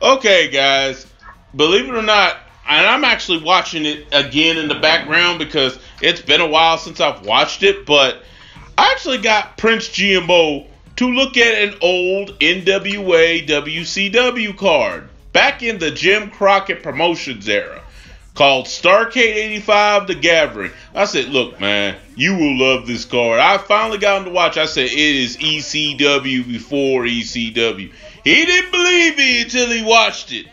Okay, guys, believe it or not, and I'm actually watching it again in the background because it's been a while since I've watched it, but I actually got Prince GMO to look at an old NWA WCW card back in the Jim Crockett Promotions era called Starrcade 85 The Gathering. I said, look, man, you will love this card. I finally got him to watch. I said, it is ECW before ECW. He didn't believe me until he watched it.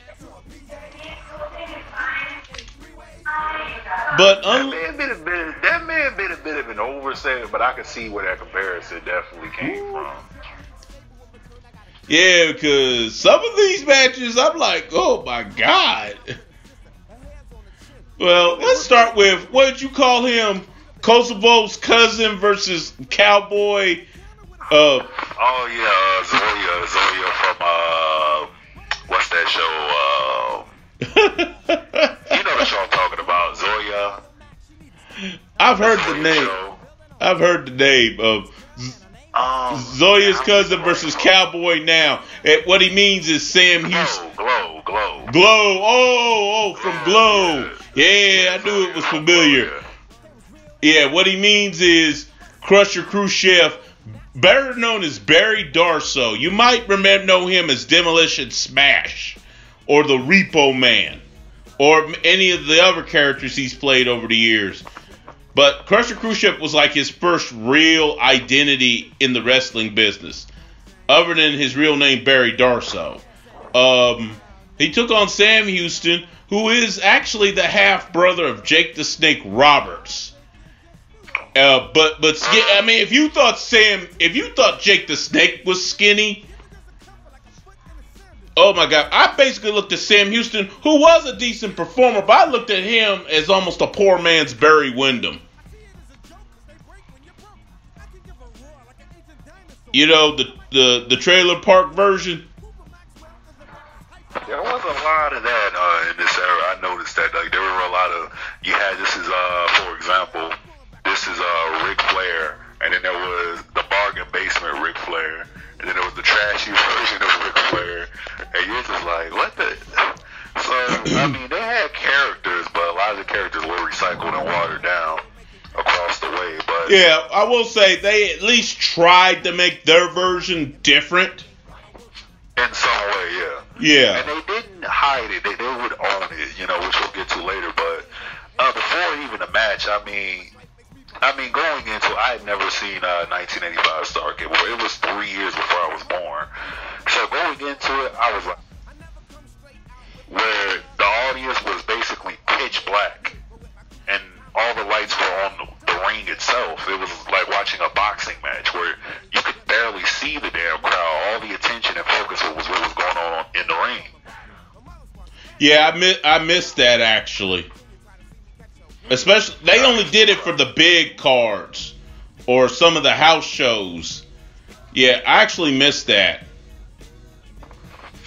But that may have been a bit of an oversight, but I can see where that comparison definitely came from. Yeah, because some of these matches, I'm like, oh my God. Well, let's start with, what did you call him? Kosovo's cousin versus Cowboy. Zoya from what's that show? You know the show I'm talking about, Zoya. I've heard the name. Show. I've heard the name of Zoya's cousin versus Cowboy now. What he means is Sam Houston. Glow. Oh, from Glow. Yeah, I knew it was familiar. Yeah, what he means is Crusher Khrushchev, better known as Barry Darsow. You might know him as Demolition Smash or the Repo Man or any of the other characters he's played over the years. But Crusher Khrushchev was like his first real identity in the wrestling business, other than his real name, Barry Darsow. He took on Sam Houston, who is actually the half brother of Jake the Snake Roberts. But I mean, if you thought Jake the Snake was skinny, oh my God! I basically looked at Sam Houston, who was a decent performer, but I looked at him as almost a poor man's Barry Windham. You know, the trailer park version. There was a lot of that in this era. I noticed that there were a lot of. You had for example, this is Ric Flair, and then there was the bargain basement Ric Flair, and then there was the trashy version of Ric Flair, and you're just like, what the? So I mean, they had characters, but a lot of the characters were recycled and watered down across the way. But yeah, I will say they at least tried to make their version different. In some way, yeah. Yeah. And they didn't hide it. They would own it, which we'll get to later. But before even the match, I mean, going into it, I had never seen 1985 Starrcade. Well, it was 3 years before I was born. So going into it, I was like, where the audience was basically pitch black, and all the lights were on the ring itself. It was like watching a boxing match where you could barely see the damn crowd. All the attention and focus was what was going on in the ring. Yeah, I missed that actually. Especially, they only did it for the big cards or some of the house shows. Yeah, I actually missed that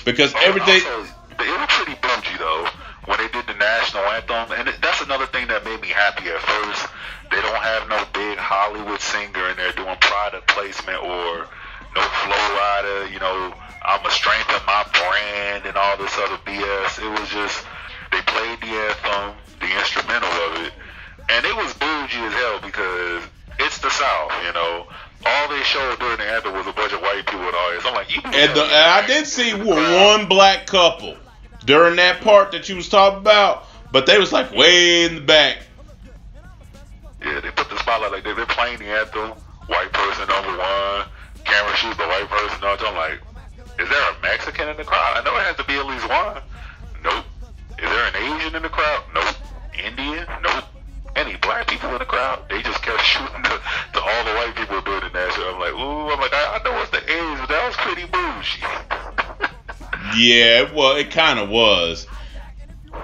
because everything. It was pretty bougie though when they did the national anthem, and that's another thing that made me happy at first. They don't have no big Hollywood singer in there doing product placement or no Flow Rider, I'm a strength of my brand and all this other BS. It was just, they played the anthem, the instrumental of it, and it was bougie as hell because it's the South, All they showed during the anthem was a bunch of white people with audience. I'm like, and I did see one black couple during that part that you was talking about, but they was like way in the back. Yeah, they put the spotlight like they're playing the anthem, white person number one, camera shoots the white person. I'm like, is there a Mexican in the crowd? I know it has to be at least one. Nope. Is there an Asian in the crowd? Nope. Indian? Nope. Any black people in the crowd? They just kept shooting to all the white people doing the national. I'm like, I know it's the age, but that was pretty bougie. Yeah, well, it kind of was.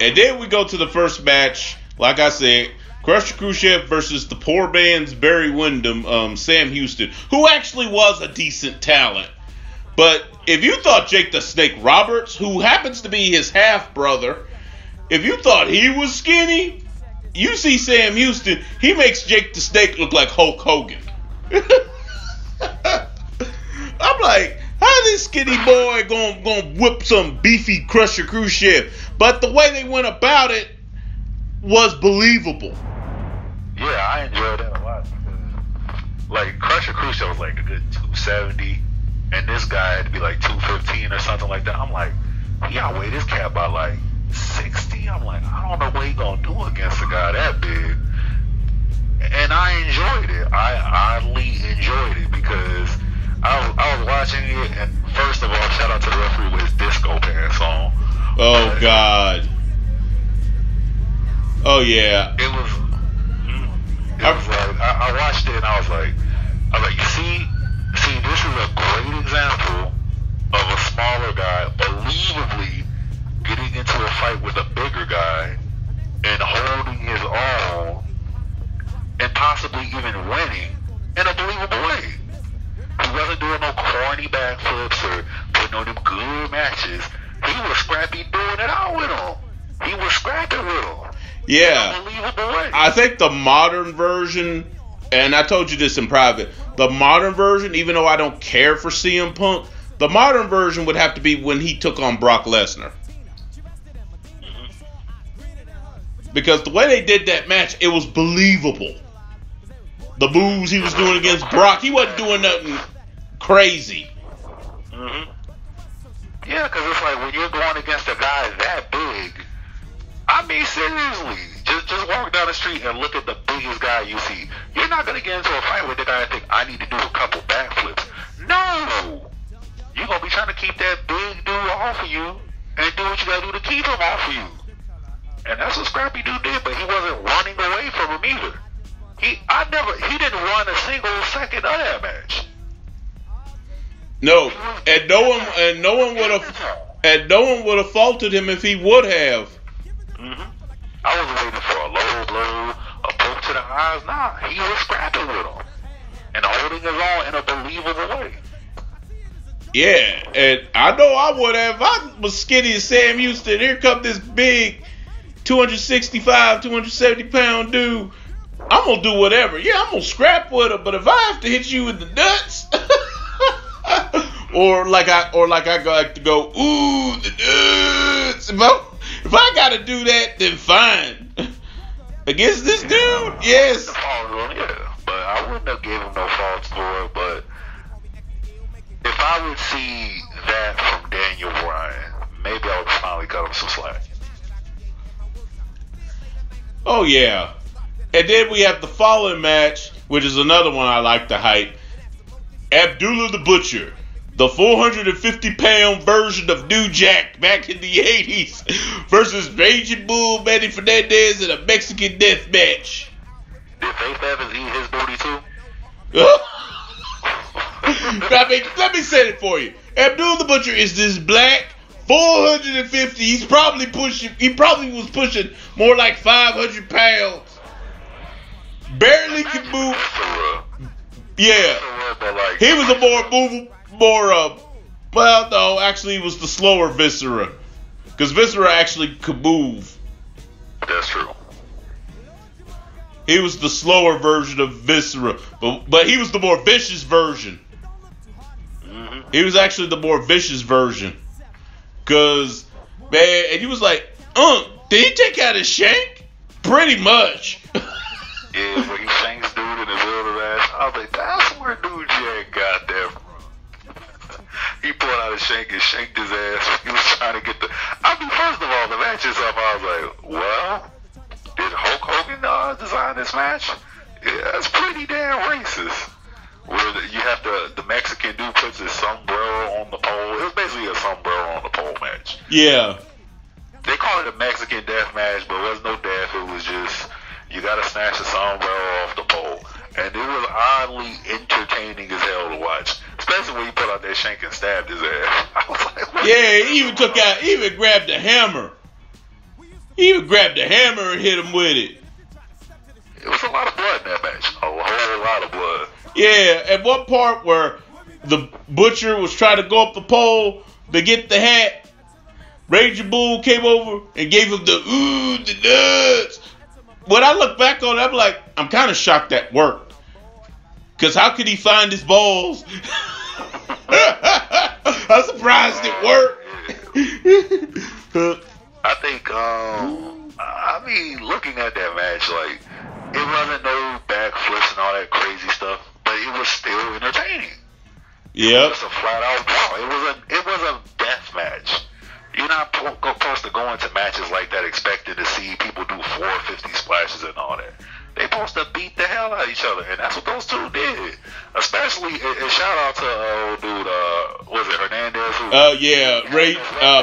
And then we go to the first match. Like I said, Crusher Khrushchev versus the poor man's Barry Windham, Sam Houston, who actually was a decent talent. But if you thought Jake the Snake Roberts, who happens to be his half-brother, if you thought he was skinny, you see Sam Houston, he makes Jake the Snake look like Hulk Hogan. I'm like, How this skinny boy gonna whip some beefy Crusher Khrushchev? But the way they went about it was believable. Yeah, I enjoyed that a lot. Like, Crusher Khrushchev was like a good 270, and this guy had to be like 215 or something like that. I'm like, he outweighed this cat by like 60. I'm like, I don't know what he gonna do against a guy that big. And I enjoyed it. I oddly enjoyed it because I was watching it, and first of all, shout out to the referee with his disco pants on. Oh, God. Oh, yeah. It was like, I watched it and I was like, you see, this is a great example of a smaller guy believably getting into a fight with a bigger guy and holding his own and possibly even winning in a believable way. He wasn't doing no corny backflips or putting on them good matches. He was scrappy doing it out with him. He was scrapping with him. Yeah. In a believable way. I think the modern version, and I told you this in private, the modern version, even though I don't care for CM Punk, the modern version would have to be when he took on Brock Lesnar. Because the way they did that match, it was believable. The moves he was doing against Brock, he wasn't doing nothing crazy. Mm-hmm. Yeah, because it's like when you're going against a guy that big, I mean, seriously, just walk down the street and look at the biggest guy you see. You're not going to get into a fight with the guy and think, I need to do a couple backflips. No! You're going to be trying to keep that big dude off of you and do what you got to do to keep him off of you. And that's what Scrappy Dude did, but he wasn't running away from him either. He didn't run a single second of that match. No, and no one would have faulted him if he would have. Mm-hmm. I was waiting for a low blow, a poke to the eyes. Nah, he was scrapping with him and holding his own in a believable way. Yeah, and I know I would have. If I was skinny as Sam Houston, here come this big 265, 270 pound dude. I'm gonna do whatever. Yeah, I'm gonna scrap with him. But if I have to hit you in the nuts, or like I like to go, ooh, the nuts. If I gotta do that, then fine. Against this dude, yes. Yeah, but I wouldn't have given him no faults for it. But if I would see that from Daniel Bryan, maybe I would finally cut him some slack. Oh yeah. And then we have the following match, which is another one I like to hype. Abdullah the Butcher, the 450-pound version of New Jack back in the 80s, versus Raging Bull Manny Fernandez in a Mexican death match. Did Faith Evans eat his booty too? Let me say it for you. Abdullah the Butcher is this black 450. He probably was pushing more like 500 pounds. Barely can move. Yeah. He was a well, no, actually he was the slower Viscera. Because Viscera actually could move. That's true. He was the slower version of Viscera. But he was the more vicious version. Mm-hmm. He was actually the more vicious version. Because, man, and he was like, did he take out his shank? Pretty much. Yeah, when he shanks dude in the middle of the match, I was like, that's where dude Jack got that from. He pulled out his shank and shanked his ass. He was trying to get first of all, the match itself, I was like, well, did Hulk Hogan design this match? Yeah, that's pretty damn racist. Where you have the Mexican dude puts his sombrero on the pole. It was basically a sombrero on the pole match. Yeah. They call it a Mexican death match, but it was no death. It was just, you gotta snatch the sombrero off the pole. And it was oddly entertaining as hell to watch. Especially when he put out that shank and stabbed his ass. I was like, what? Yeah, he even grabbed the hammer. He even grabbed the hammer and hit him with it. It was a lot of blood in that match. A whole lot of blood. Yeah, at one part where the Butcher was trying to go up the pole to get the hat, Raging Bull came over and gave him the nuts. When I look back on it, I'm kind of shocked that worked. Because how could he find his balls? I'm surprised it worked. I think, I mean, looking at that match, like, it wasn't no backflips and all that crazy stuff, but it was still entertaining. Yep. It was a flat out draw. It was a death match. You're not supposed to go into matches like that expecting to see people do 450 splashes and all that. They supposed to beat the hell out of each other, and that's what those two did. Especially, and shout out to old dude, was it Hernandez?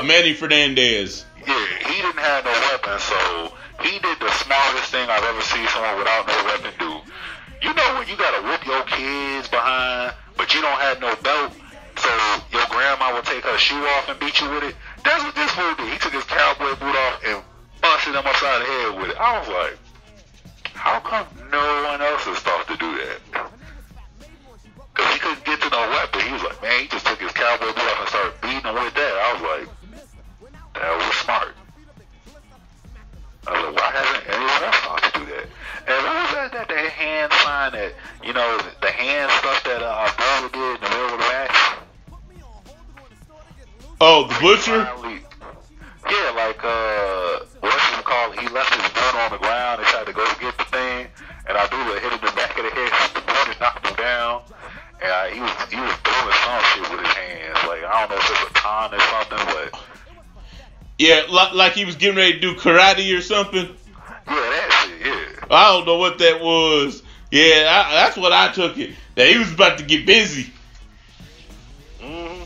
Manny Fernandez. Yeah, he didn't have no weapon, so he did the smartest thing I've ever seen someone without no weapon do. You know when you gotta whoop your kids behind, but you don't have no belt, so your grandma will take her shoe off and beat you with it? That's what this fool did. He took his cowboy boot off and busted him upside the head with it. I was like, how come no one else has thought to do that? Because he couldn't get to no weapon. He was like, man, he just took his cowboy boot off and started beating him with that. I was like, that was smart. I was like, why hasn't anyone else thought to do that? And what was that hand sign that, you know, the hand stuff that Abdullah did in the middle of the match? Oh, the Butcher? Yeah, like, what's it called? He left his boot on the ground and tried to go get the thing, and Abdullah hit him in the back of the head, the boot and knocked him down. And he was doing some shit with his hands. Like, I don't know if it's a con or something, but... Yeah, like he was getting ready to do karate or something. Yeah, that shit, yeah. I don't know what that was. Yeah, that's what I took it. That he was about to get busy. Mm-hmm.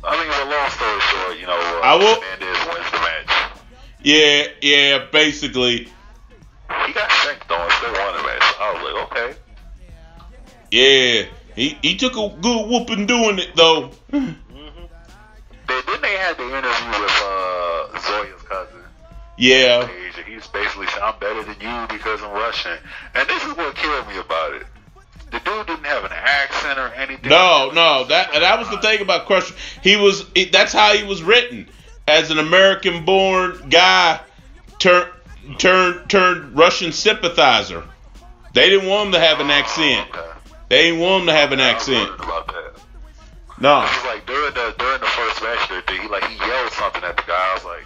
I mean, a long story short, you know, Fernandez wins the match. Yeah, basically. He got shanked on, still won the match. I was like, okay. Yeah, he took a good whooping doing it, though. Mm-hmm. Then they had the interview with Zoya's cousin. Yeah. He's basically saying, I'm better than you because I'm Russian. And this is what killed me about it. The dude didn't have an accent or anything. No, that was the thing about Crusher. That's how he was written, as an American-born guy turned Russian sympathizer. They didn't want him to have an accent. Okay. They didn't want him to have an accent. I was about that. No. It was like during the first match there, he yelled something at the guy. I was like,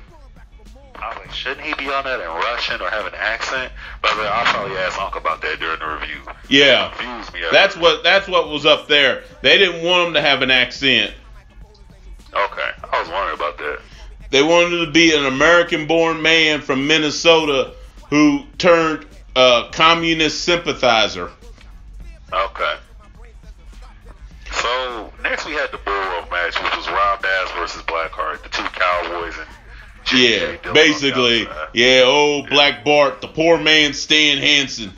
shouldn't he be on that in Russian or have an accent? But I'll probably ask Uncle about that during the review. Yeah, it confused me. That's what was up there. They didn't want him to have an accent. Okay, I was wondering about that. They wanted him to be an American-born man from Minnesota who turned communist sympathizer. Okay. So next we had the Bull Rope match, which was Ron Bass versus Blackheart, the two Cowboys and. Yeah, basically. Yeah, Black Bart, the poor man Stan Hansen.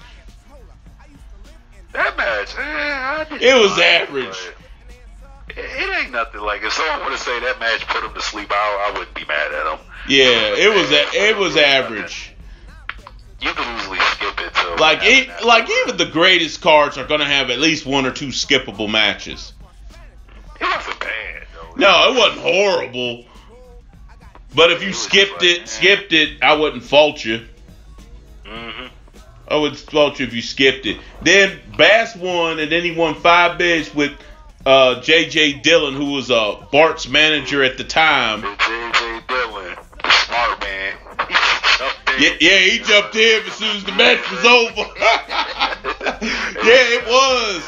That match, it was average. It ain't nothing like if someone would have said that match put him to sleep, I wouldn't be mad at him. Yeah, it was average. You could easily skip it to even the greatest cards are gonna have at least one or two skippable matches. It wasn't bad though. No, it wasn't horrible. But if you skipped it, I wouldn't fault you. Mm-hmm. I wouldn't fault you if you skipped it. Then Bass won, and then he won 5 bids with J.J. Dillon, who was Bart's manager at the time. J.J. Dillon, the smart man. He jumped in as soon as the match was over. Yeah, it was.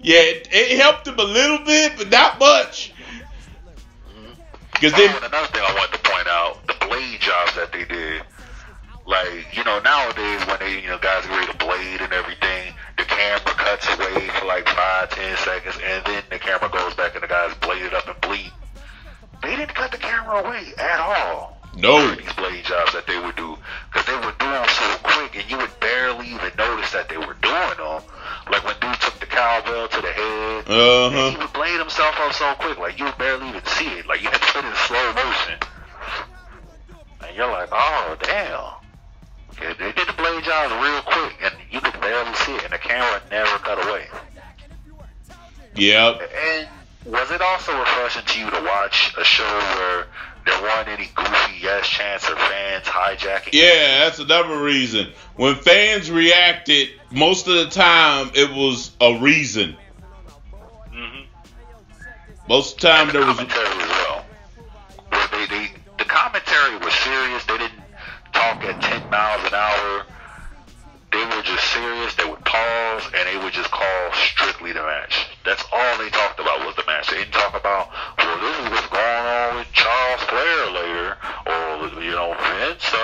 Yeah, it helped him a little bit, but not much. Another thing I wanted to point out, the blade jobs that they did. Like, nowadays when they, guys get ready to blade and everything, the camera cuts away for like 5-10 seconds, and then the camera goes back and the guys bladed up and bleed. They didn't cut the camera away at all. No. These blade jobs that they would do, because they would do them so quick, and you would barely even notice that they were doing them. Like when dude took the cowbell to the head, and he would blade himself up so quick, like you would barely even see it. Like you had to put it in slow motion, and you're like, oh damn. Okay, they did the blade jobs real quick, and you could barely see it, and the camera never cut away. Yep. And was it also refreshing to you to watch a show where there weren't any goofy yes chants or fans hijacking? Yeah, that's another reason. When fans reacted, most of the time it was a reason. Most of the time there was commentary as well. Where the commentary was serious. They didn't talk at 10 miles an hour. They were just serious. They would pause and they would just call strictly the match. That's all they talked about was the match. They didn't talk about, well, this is what's going on with Charles Flair later, or Vince,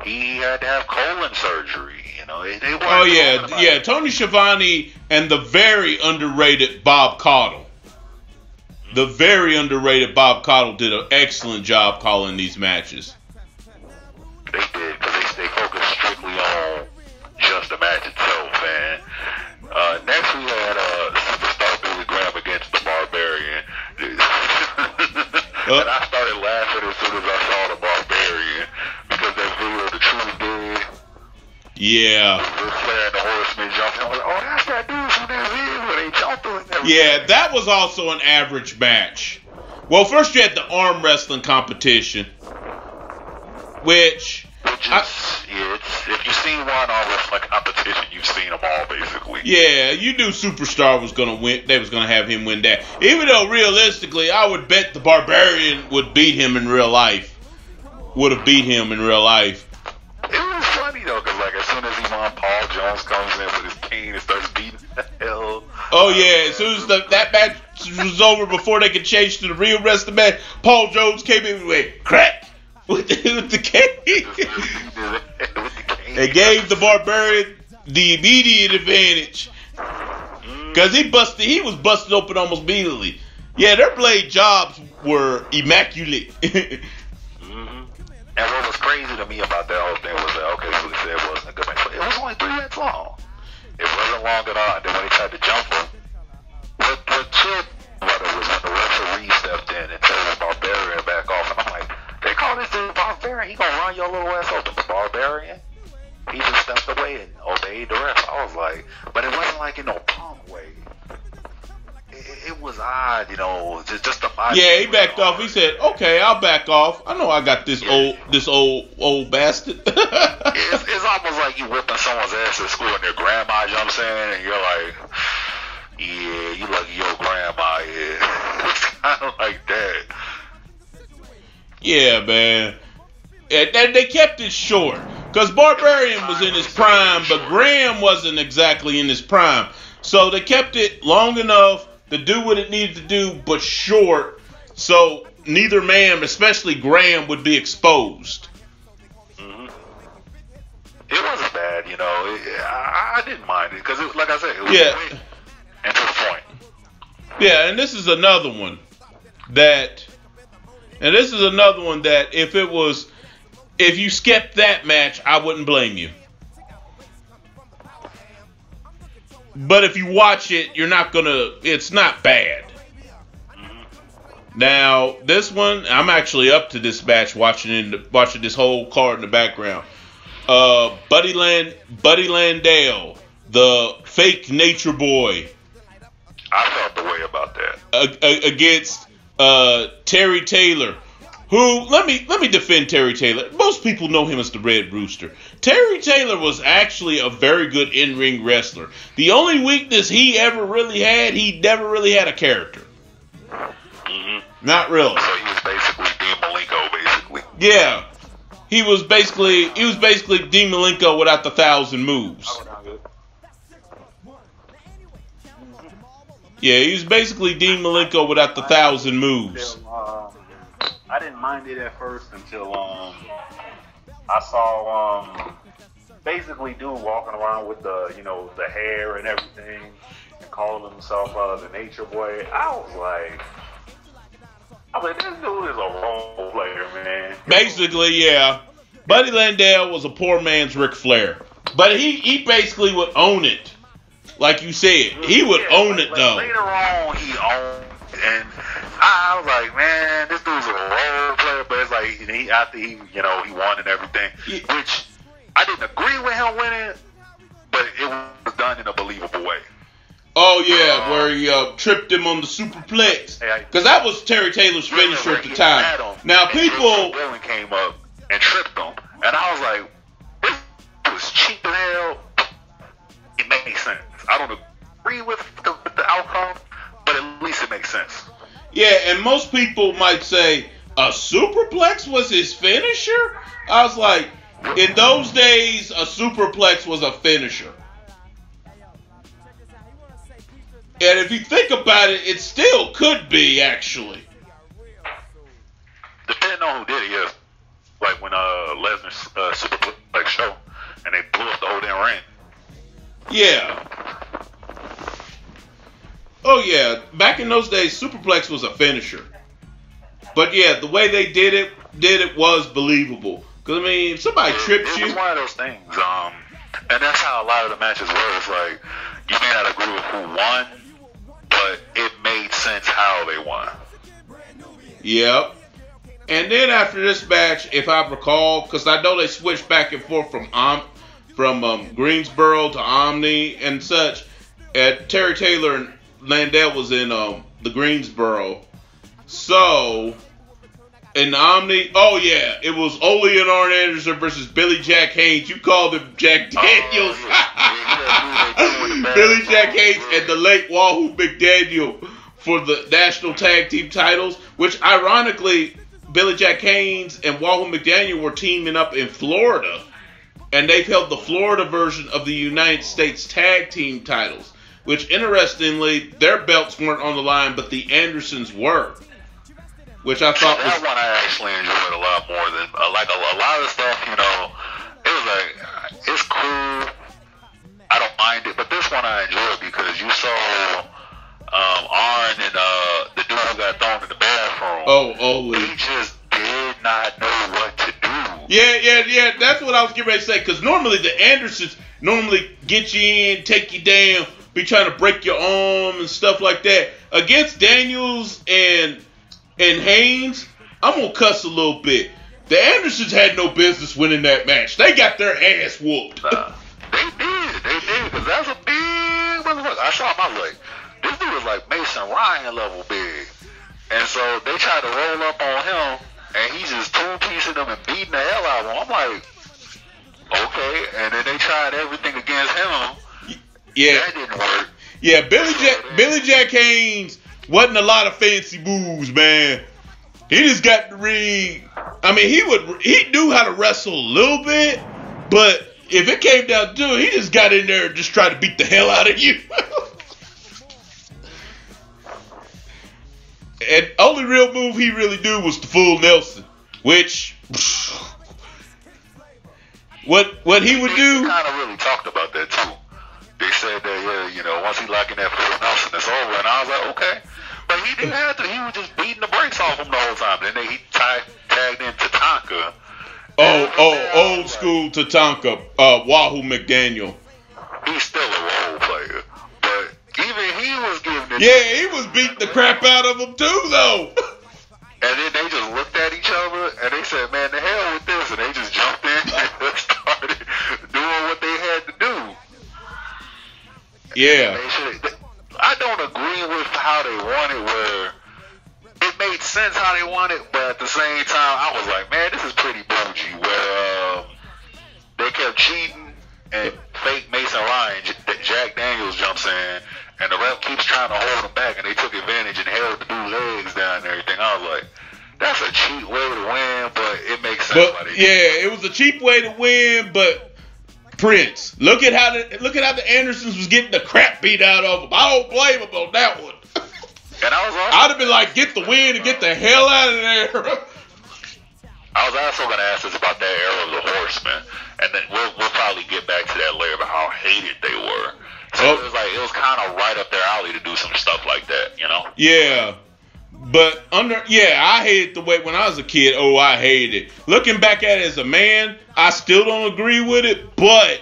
he had to have colon surgery. They weren't. Oh yeah. Tony Schiavone and the very underrated Bob Caudle. The very underrated Bob Caudle did an excellent job calling these matches. They did, because they focused strictly on just the match itself, man. Next we had Superstar Billy Graham against the Barbarian. And I started laughing as soon as I saw the Barbarian, because that video of the Truth Dead. Yeah. The Flair and the Horseman jumping. I was like, oh, that's that dude from that video where they jumped through and everything. Yeah, that was also an average match. Well, first you had the arm wrestling competition, which if you've seen one arm wrestling competition, you've seen them all basically. Yeah, you knew Superstar was gonna win. They was gonna have him win that. Even though realistically, I would bet the Barbarian would beat him in real life. Would have beat him in real life. It was funny though, because as soon as Paul Jones comes in with his cane and starts beating the hell. Oh yeah, as soon as that match was over, before they could change to the real wrestling match, Paul Jones came in and went crack with the cane. They gave the Barbarian the immediate advantage because he was busted open almost immediately. Yeah, their blade jobs were immaculate. And what was crazy to me about that whole thing was that, okay, so they said it wasn't a good match, but it was only 3 minutes long. It wasn't long at all. And then when they tried to jump him, what chilled about it was when the referee stepped in and told the Barbarian back off. And I'm like, they call this the Barbarian? He gonna run your little ass over. The Barbarian? He just stepped away and obeyed the ref. I was like, but it wasn't like in no punk way. It was odd, just the body. Yeah, he backed off. He said, "Okay, I'll back off. I know I got this old bastard." It's almost like you whipping someone's ass at school and their grandma, you know what I'm saying? And you're like, yeah, you lucky your grandma is. It's kind of like that. Yeah, man. And they kept it short because Barbarian was in his prime, but Graham wasn't exactly in his prime. So they kept it long enough to do what it needed to do, but short, so neither man, especially Graham, would be exposed. Mm-hmm. It wasn't bad, I didn't mind it because, like I said, it was quick and to the point. Yeah, and this is another one that if you skipped that match, I wouldn't blame you. But if you watch it, it's not bad. Now, this one, I'm actually up to this match watching this whole card in the background. Buddy Landale, the fake Nature Boy. I felt the way about that. Against Terry Taylor. Who, let me defend Terry Taylor. Most people know him as the Red Rooster. Terry Taylor was actually a very good in-ring wrestler. The only weakness he ever really had, he never really had a character. Mm-hmm. Not really. So he was basically Dean Malenko, basically. Yeah. He was basically Dean Malenko without the 1,000 moves. Yeah, he was basically Dean Malenko without the 1,000 moves. I didn't mind it at first until I saw basically dude walking around with the hair and everything and calling himself the Nature Boy. I was like, this dude is a role player, man. Basically, yeah. Buddy Landale was a poor man's Ric Flair, but he basically would own it, like you said. He would own it though. Later on, he owned it, and I was like, man, this dude's a role player, but it's like after he won and everything, which I didn't agree with him winning, but it was done in a believable way. Oh yeah, where he tripped him on the superplex, because that was Terry Taylor's finisher at the time. Now people came up and tripped him, and I was like, this was cheap as hell. It made sense. I don't agree with the outcome, but at least it makes sense. Yeah, and most people might say a superplex was his finisher. I was like, in those days, a superplex was a finisher. And if you think about it, it still could be, actually. Depending on who did it, yeah. Like when Lesnar's Superplex show, and they blew up the whole damn ring. Yeah. Oh, yeah. Back in those days, superplex was a finisher. But, yeah, the way they did it was believable. Because, I mean, if somebody trips you... It was one of those things. And that's how a lot of the matches were. It's like, you may not agree with who won, but it made sense how they won. Yep. And then after this match, if I recall, because I know they switched back and forth from Greensboro to Omni and such, and Terry Taylor and Landell was in the Greensboro. So, in the Omni, oh yeah, it was Ole and Arn Anderson versus Billy Jack Haynes. You called him Jack Daniels. Billy Jack Haynes and the late Wahoo McDaniel for the national tag team titles, which ironically, Billy Jack Haynes and Wahoo McDaniel were teaming up in Florida, and they've held the Florida version of the United States tag team titles, which interestingly, their belts weren't on the line, but the Andersons were, which I thought that one I actually enjoyed a lot more than like a lot of stuff. You know, it was like it's cool. I don't mind it, but this one I enjoyed because you saw Arn and the dude who got thrown in the bathroom. Oh, Ole. He just did not know what to do. Yeah. That's what I was getting ready to say. Because normally the Andersons normally get you in, take you down, be trying to break your arm and stuff like that. Against Daniels and Haynes, I'm gonna cuss a little bit. The Andersons had no business winning that match. They got their ass whooped. They did, because that's a big motherfucker. I saw him, I was like, this dude was like Mason Ryan level big. And so they tried to roll up on him, and he's just two-piecing them and beating the hell out of him. I'm like, okay. And then they tried everything against him. Yeah. That didn't work. Yeah, Billy Jack Haynes wasn't a lot of fancy moves, man. He just got the ring. I mean, he knew how to wrestle a little bit, but if it came down to it, he just got in there and just tried to beat the hell out of you. And only real move he really do was the full Nelson, which what he would do. They kind of really talked about that too. They said that once he locked in that full Nelson, it's over. And I was like, okay, but he didn't have to. He was just beating the brakes off him the whole time. Then he tagged in Tatanka. Old school Tatanka, Wahoo McDaniel. He's still a role player, but even he was giving it. Yeah, he was beating the crap out of him too, though. And then they just looked at each other and they said, "Man, the hell with this!" And they just jumped in and started doing what they had to do. Yeah. I don't agree with how they won it. Where it made sense how they won it, but at the same time, I was like, "Man, this is pretty bougie." Where they kept cheating and fake Mason Ryan, Jack Daniels jumps in, and the ref keeps trying to hold him back, and they took advantage and held the dude's legs down and everything. I was like, that's a cheap way to win, but it makes sense. Yeah, it was a cheap way to win, but Prince, look at how the Andersons was getting the crap beat out of them. I don't blame them on that one. And I'd have been like, get the win and get the hell out of there. I was also going to ask us about that era of the Horsemen, and then we'll probably get back to that later about how hated they were. So it was kind of right up their alley to do some stuff like that, you know? Yeah. But I hated the way when I was a kid. Oh, I hated it. Looking back at it as a man, I still don't agree with it. But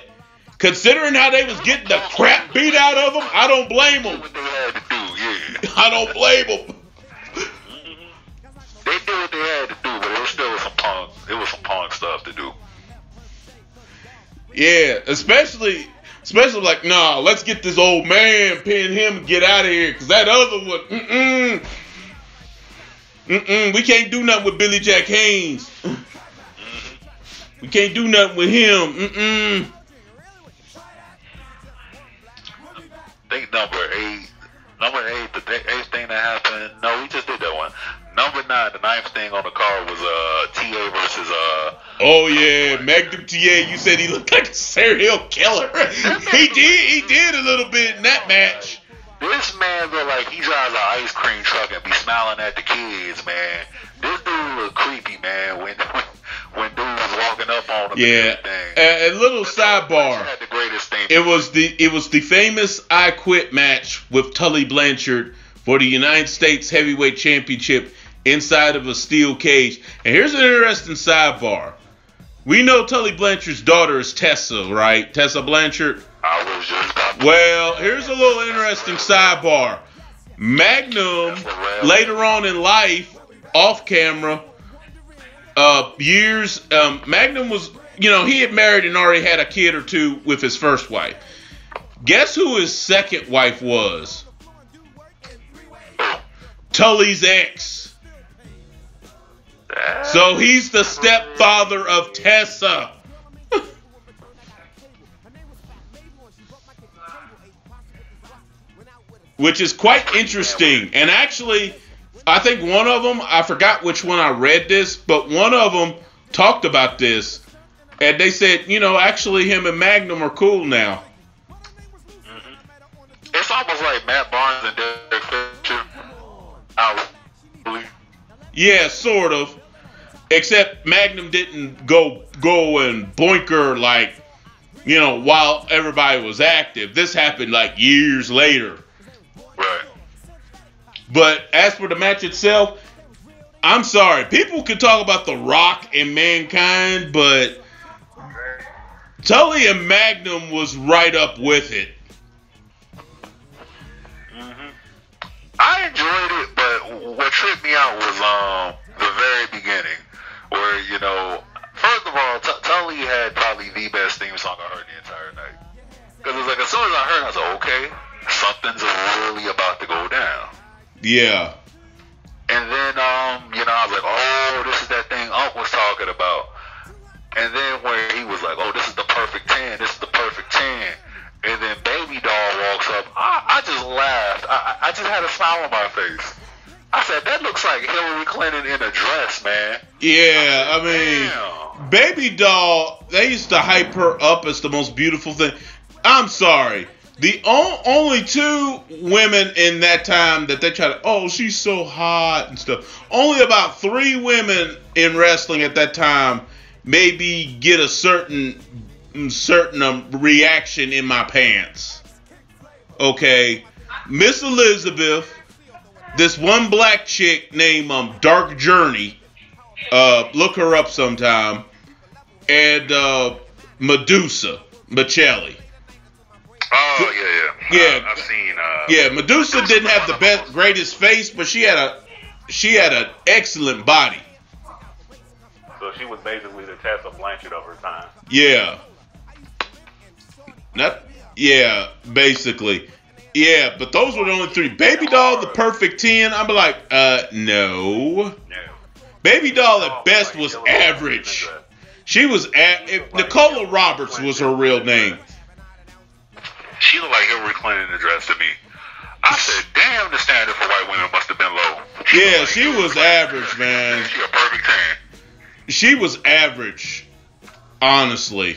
considering how they was getting the crap beat out of them, I don't blame them. What they had to do, yeah. I don't blame them. They did what they had to do, but it was still some punk stuff to do. Yeah, especially like, nah, let's get this old man, pin him, and get out of here. Because that other one, we can't do nothing with Billy Jack Haynes. We can't do nothing with him. I think number eight, the eighth thing that happened. No, we just did the ninth thing on the card was TA versus Oh yeah, Magnum TA. You said he looked like a serial killer. He did a little bit in that match. This man look like he drives an ice cream truck and be smiling at the kids, man. This dude look creepy, man. When dude was walking up on him. Yeah. A little sidebar. Had the greatest thing. It was the famous I Quit match with Tully Blanchard for the United States Heavyweight Championship inside of a steel cage. And here's an interesting sidebar. We know Tully Blanchard's daughter is Tessa, right? Tessa Blanchard. I was just Well, here's a little interesting sidebar. Magnum, later on in life, off camera, Magnum was, he had married and already had a kid or two with his first wife. Guess who his second wife was? Tully's ex. So he's the stepfather of Tessa. Which is quite interesting. And actually, I think one of them, I forgot which one I read this, but one of them talked about this. And they said, actually him and Magnum are cool now. Mm-hmm. It's almost like Matt Barnes and Derek Fisher. Yeah, sort of. Except Magnum didn't go and boinker like, while everybody was active. This happened like years later. Right. But as for the match itself, I'm sorry. People could talk about The Rock and Mankind, but Tully and Magnum was right up with it. Mm-hmm. I enjoyed it, but what tripped me out was the very beginning, where first of all, Tully had probably the best theme song I heard the entire night. Because it was like as soon as I heard it, I was like, okay, something's really about to go down. Yeah. And then I was like, oh, this is that thing Unc was talking about. And then where he was like, oh, this is the perfect 10, this is the perfect 10. And then Baby Doll walks up. I just laughed. I just had a smile on my face. I said, that looks like Hillary Clinton in a dress, man. Yeah, I mean, damn. Baby Doll, they used to hype her up as the most beautiful thing. I'm sorry. The only two women in that time that they try to, oh, she's so hot and stuff. Only about 3 women in wrestling at that time maybe get a certain reaction in my pants. Okay, Miss Elizabeth, this one black chick named Dark Journey, look her up sometime, and Medusa Michelli. Oh yeah. I've seen. Yeah, Medusa didn't have the greatest face, but she had an excellent body. So she was basically the Tessa Blanchard of her time. Yeah. Basically. Yeah, but those were the only 3. Baby Doll, the perfect 10. I'm like, no. Baby Doll at best was average. She was Nicola Roberts was her real name. She looked like Hillary Clinton in a dress to me. I said, damn, the standard for white women must have been low. She was average, man. She a perfect 10. She was average, honestly.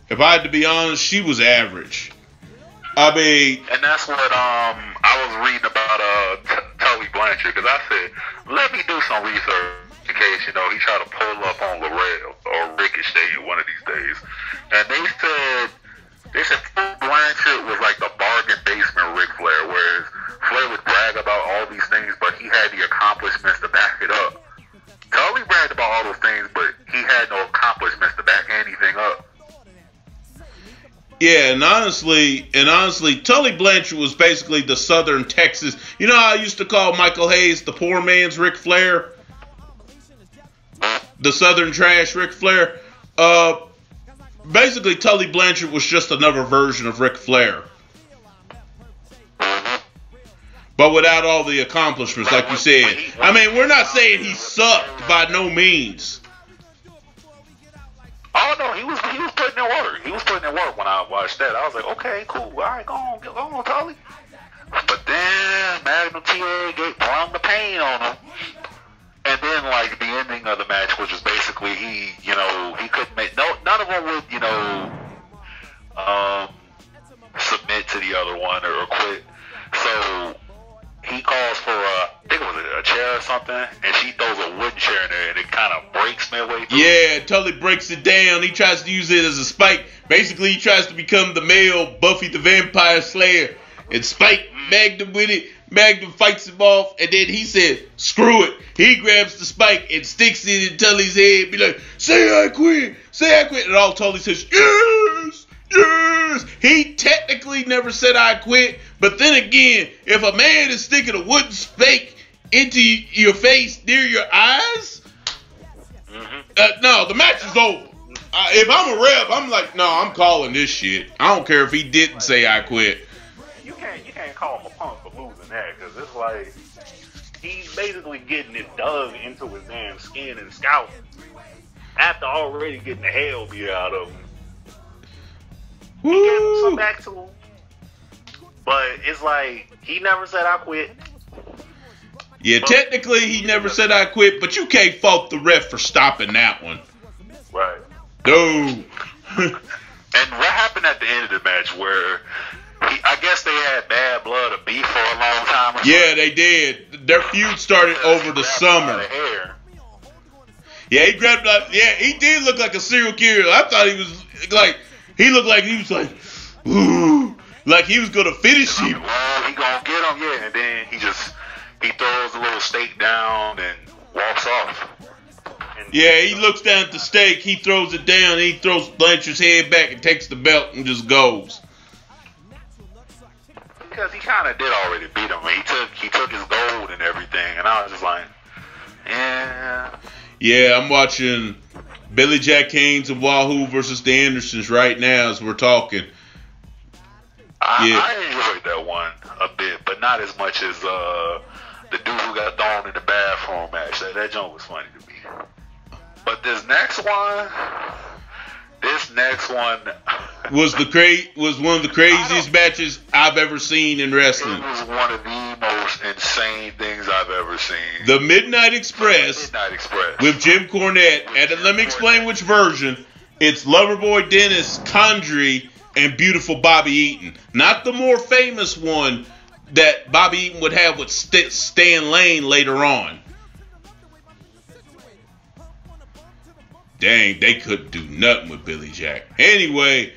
If I had to be honest, she was average. I mean, and that's what I was reading about Tully Blanchard, because I said, let me do some research in case he tried to pull up on Laredo or Ricochet one of these days. And they said Blanchard was like the bargain basement Ric Flair, whereas Flair would brag about all these things, but he had the accomplishments to back it up. Tully bragged about all those things, but he had no accomplishments to back anything up. Yeah, and honestly, Tully Blanchard was basically the Southern Texas. You know how I used to call Michael Hayes the poor man's Ric Flair? The Southern trash Ric Flair? Basically, Tully Blanchard was just another version of Ric Flair. But without all the accomplishments, like you said. I mean, we're not saying he sucked by no means. Oh no, he was putting in work. He was putting in work when I watched that. I was like, okay, cool. All right, go on, Tully. But then Magnum TA brought the pain on him. And then, like, chair or something, and she throws a wooden chair in there, and it kind of breaks midway through. Yeah, Tully breaks it down. He tries to use it as a spike. Basically, he tries to become the male Buffy the Vampire Slayer, and spike Magnum with it. Magnum fights him off, and then he said, screw it. He grabs the spike and sticks it in Tully's head, be like, say I quit, say I quit. And all Tully says, yes, yes. He technically never said I quit, but then again, if a man is sticking a wooden spike into your face near your eyes, no, the match is over. If I'm a ref, I'm like, no, I'm calling this shit. I don't care if he didn't say I quit. You can't call him a punk for losing that, because it's like he's basically getting it dug into his damn skin and scalp after already getting the hell beat out of him. Woo. He gave him some back to him, but it's like he never said I quit. Yeah, technically he never said I quit, but you can't fault the ref for stopping that one. Right. No. And what happened at the end of the match where I guess they had bad blood or beef for a long time or something? Yeah, they did. Their feud started over the summer. Yeah, he grabbed like, yeah, he did look like a serial killer. I thought he was like, he looked like he was like, ooh, like he was gonna finish him. Well, he gonna get him, yeah, and then he throws a little steak down and walks off. Yeah, he looks down at the steak, he throws it down, and he throws Blanchard's head back and takes the belt and just goes. Because he kind of did already beat him. He took his gold and everything, and I was just like, yeah. Yeah, I'm watching Billy Jack Haynes and Wahoo versus the Andersons right now as we're talking. I enjoyed that one a bit, but not as much as the dude who got thrown in the bathroom match. That joke was funny to me. But this next one was one of the craziest matches I've ever seen in wrestling. It was one of the most insane things I've ever seen. The Midnight Express with Jim Cornette. And let me explain which version. It's Loverboy Dennis Condrey and Beautiful Bobby Eaton. Not the more famous one that Bobby Eaton would have with Stan Lane later on. Dang, they couldn't do nothing with Billy Jack. Anyway,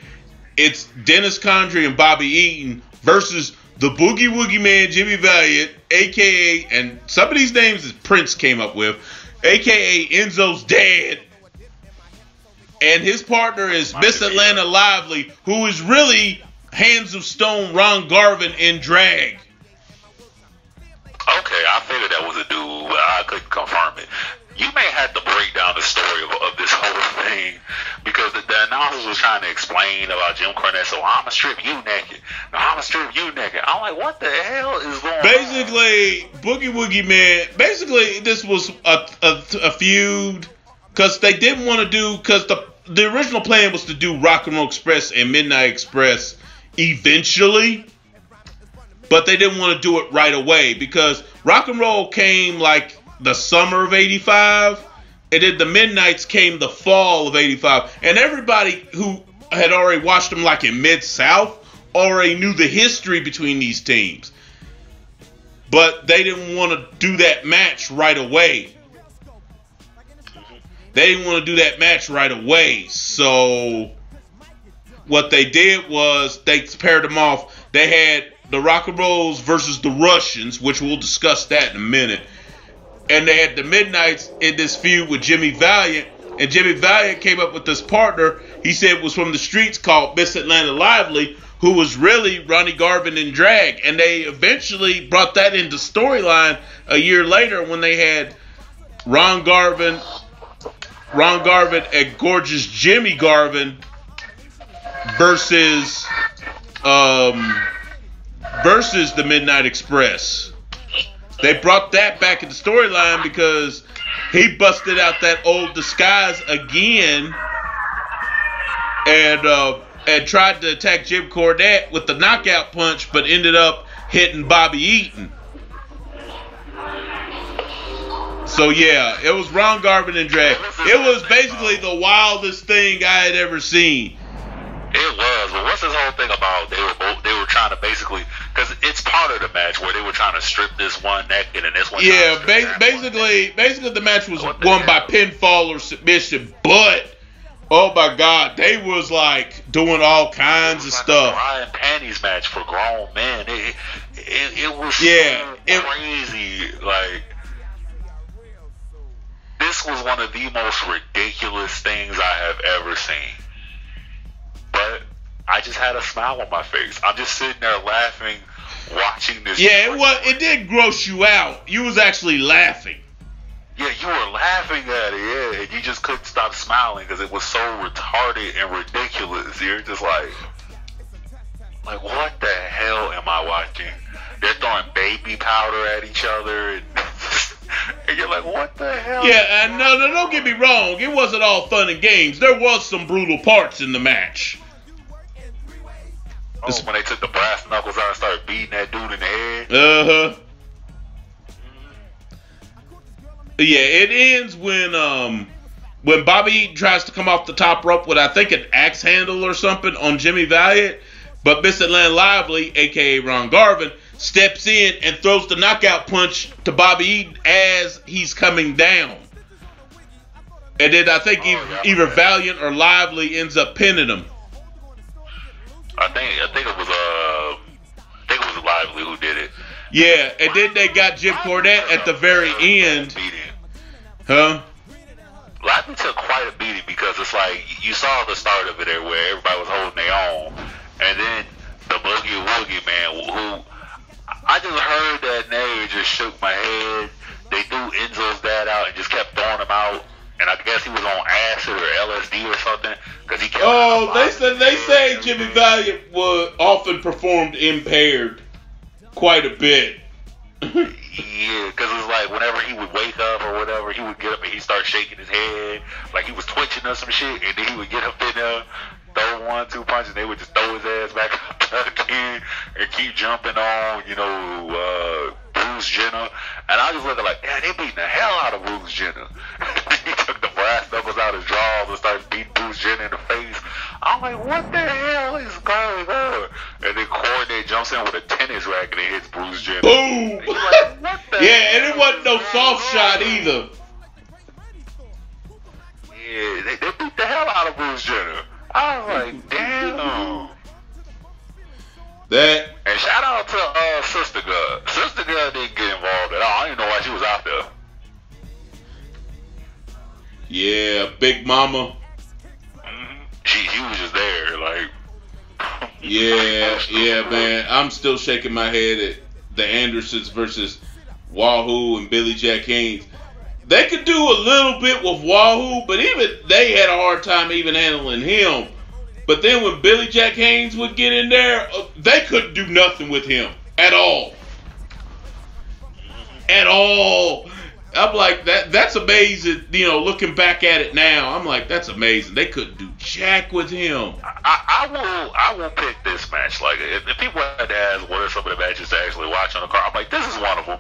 it's Dennis Condrey and Bobby Eaton versus the Boogie Woogie Man, Jimmy Valiant, a.k.a., and some of these names that Prince came up with, a.k.a. Enzo's dad. And his partner is Miss Atlanta Lively, who is really Hands of Stone Ron Garvin in drag. Okay, I figured that was a dude, but I couldn't confirm it. You may have to break down the story of this whole thing, because the announcers was trying to explain about Jim Cornette. So I'm gonna strip you naked. No, I'm gonna strip you naked. I'm like, what the hell is going on? Basically, Boogie Woogie Man. Basically, this was a feud because they didn't want to do, because the original plan was to do Rock and Roll Express and Midnight Express eventually, but they didn't want to do it right away because Rock and Roll came like the summer of 85, and then the Midnights came the fall of 85. And everybody who had already watched them like in Mid-South already knew the history between these teams. But they didn't want to do that match right away. So what they did was they paired them off. They had the Rock and Rolls versus the Russians, which we'll discuss that in a minute. And they had the Midnights in this feud with Jimmy Valiant. And Jimmy Valiant came up with this partner he said was from the streets called Miss Atlanta Lively, who was really Ronnie Garvin and Drag. And they eventually brought that into storyline a year later when they had Ron Garvin and Gorgeous Jimmy Garvin versus the Midnight Express. They brought that back in the storyline because he busted out that old disguise again and tried to attack Jim Cornette with the knockout punch, but ended up hitting Bobby Eaton. So yeah, it was Ron Garvin and Drag. It was basically the wildest thing I had ever seen. It was, but what's this whole thing about? They were trying to basically, because it's part of the match where they were trying to strip this one naked and this one. Yeah, basically the match was won by pinfall or submission, but oh my God, they was like doing all kinds of stuff. A bra and panties match for grown men. It was crazy. Like, this was one of the most ridiculous things I have ever seen. But I just had a smile on my face. I'm just sitting there laughing, watching this. Yeah, it did gross you out. You was actually laughing. Yeah, you were laughing at it, yeah, and you just couldn't stop smiling because it was so retarded and ridiculous. You're just like, what the hell am I watching? They're throwing baby powder at each other, and you're like, what the hell? Yeah, and no, don't get me wrong. It wasn't all fun and games. There was some brutal parts in the match. Oh, when they took the brass knuckles out and started beating that dude in the head? Uh-huh. Yeah, it ends when Bobby Eaton tries to come off the top rope with, I think, an axe handle or something on Jimmy Valiant, but Mr. Len Lively, a.k.a. Ron Garvin, steps in and throws the knockout punch to Bobby Eaton as he's coming down. And then I think either Valiant or Lively ends up pinning him. I think it was Lively who did it. Yeah, and then they got Jim Cornette at the very end. Huh? Lively took quite a beating because it's like you saw the start of it there where everybody was holding their own, and then the Boogie Woogie man, who I just heard that name, just shook my head. They threw Enzo's dad out and just kept throwing him out. And I guess he was on acid or LSD or something because he kept. Oh, they say Jimmy Valiant often performed impaired quite a bit. Yeah, because it's like whenever he would wake up or whatever, he would get up and he'd start shaking his head like he was twitching or some shit, and then he would get up in there, throw 1-2 punches, and they would just throw his ass back up again and keep jumping on, Bruce Jenner. And I was looking like, man, they beating the hell out of Bruce Jenner. He took the brass knuckles out his jaws and started beating Bruce Jenner in the face. I'm like, what the hell is going on? And then Cornette jumps in with a tennis racket and hits Bruce Jenner. Boom! Like, what the yeah, and it wasn't no soft shot either. Yeah, they beat the hell out of Bruce Jenner. I was like, damn. And shout out to Sister Girl. Sister Girl didn't get involved at all. I didn't know why she was out there. Yeah, Big Mama. Mm-hmm. She was just there, like. yeah, man. I'm still shaking my head at the Andersons versus Wahoo and Billy Jack Haynes. They could do a little bit with Wahoo, but even they had a hard time even handling him. But then when Billy Jack Haynes would get in there, they couldn't do nothing with him at all. At all. I'm like, that's amazing. Looking back at it now, I'm like, that's amazing. They couldn't do jack with him. I will pick this match. Like, if people had to ask what are some of the matches to actually watch on the card, I'm like, this is one of them.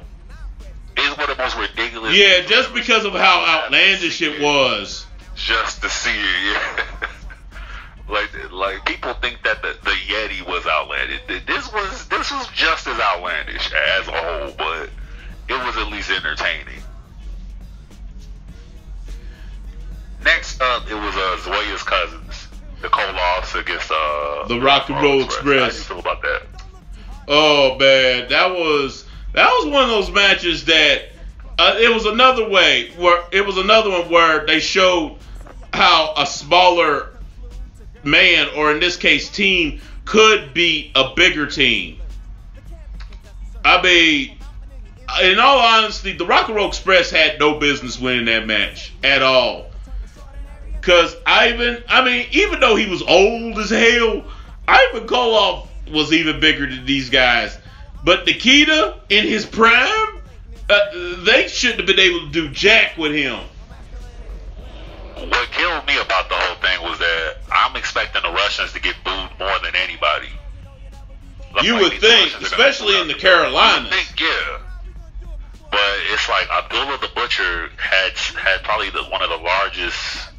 It's one of the most ridiculous. Yeah, just because of how outlandish it was. Just to see it, yeah. Like people think that the Yeti was outlandish. This was just as outlandish as a whole, but it was at least entertaining. Next up, it was Zoya's cousins, the Koloffs against the Rock and Roll Express. How do you feel about that? Oh man, that was one of those matches that it was another one where they showed how a smaller man, or in this case team, could beat a bigger team. I mean, in all honesty, the Rock and Roll Express had no business winning that match at all. Because even though he was old as hell, Ivan Koloff was even bigger than these guys. But Nikita, in his prime, they shouldn't have been able to do jack with him. What killed me about the whole thing was that I'm expecting the Russians to get booed more than anybody. You would think, especially in the Carolinas. Yeah. But it's like Abdullah the Butcher had probably one of the largest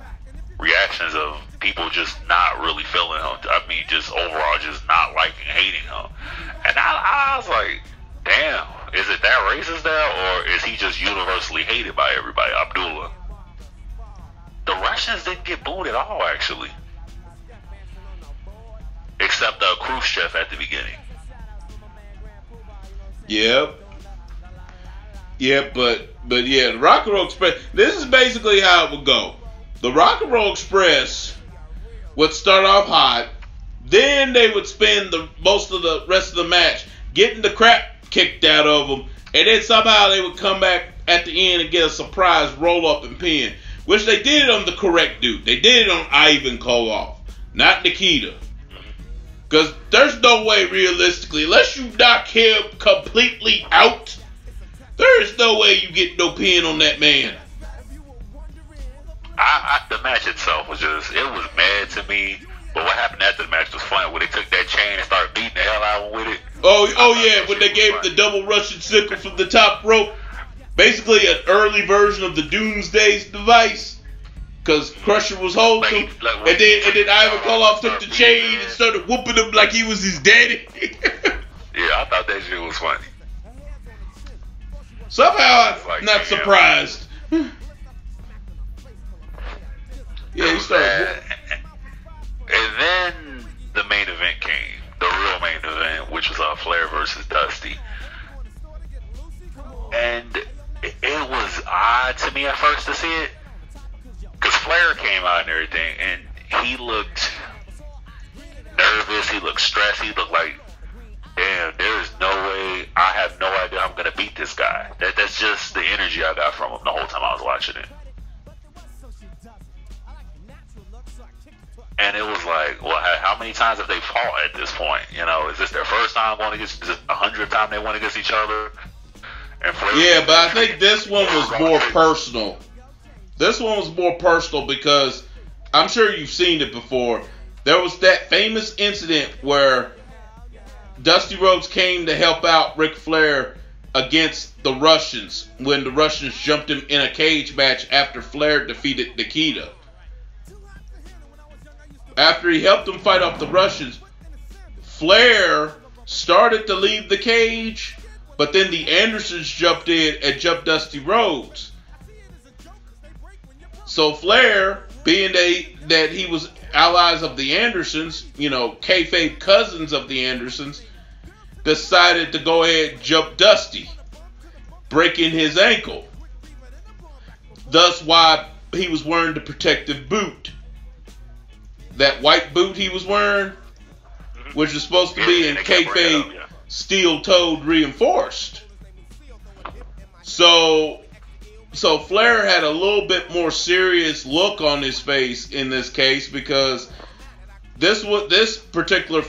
reactions of people just not really feeling him. I mean, just overall just not liking, hating him. And I was like, damn, is it that racist there, or is he just universally hated by everybody, Abdullah? The Russians didn't get booed at all, actually. Except Khrushchev at the beginning. Yep. Yeah, but yeah, the Rock and Roll Express, this is basically how it would go. The Rock and Roll Express would start off hot, then they would spend the most of the rest of the match getting the crap kicked out of them, and then somehow they would come back at the end and get a surprise roll-up and pin, which they did it on the correct dude. They did it on Ivan Koloff, not Nikita. Because there's no way, realistically, unless you knock him completely out, there is no way you get no pin on that man. The match itself was just, it was mad to me. But what happened after the match was fun. When they took that chain and started beating the hell out of him with it. Oh yeah, when they gave the double Russian sickle from the top rope. Basically an early version of the Doomsday device. Because Crusher was holding him. And then Ivan Koloff took the chain and started whooping him like he was his daddy. Yeah, I thought that shit was funny. Somehow I'm not surprised. Yeah, he started. And then the main event came, the real main event, which was Flair versus Dusty. And it was odd to me at first to see it, because Flair came out and everything, and he looked nervous, he looked stressed, he looked like, damn, there is no way, I have no idea I'm going to beat this guy. That's just the energy I got from him the whole time I was watching it. And it was like, well, how many times have they fought at this point? You know, is this their first time going against? Is it 100th time they went against each other? And yeah, but I think this one was more personal. This one was more personal because I'm sure you've seen it before. There was that famous incident where Dusty Rhodes came to help out Ric Flair against the Russians when the Russians jumped him in a cage match after Flair defeated Nikita. After he helped them fight off the Russians, Flair started to leave the cage, but then the Andersons jumped in and jumped Dusty Rhodes. So Flair, being that he was allies of the Andersons, you know, kayfabe cousins of the Andersons, decided to go ahead and jump Dusty, breaking his ankle. Thus why he was wearing the protective boot. That white boot he was wearing, which is supposed to be in kayfabe steel-toed reinforced. So Flair had a little bit more serious look on his face in this case because this particular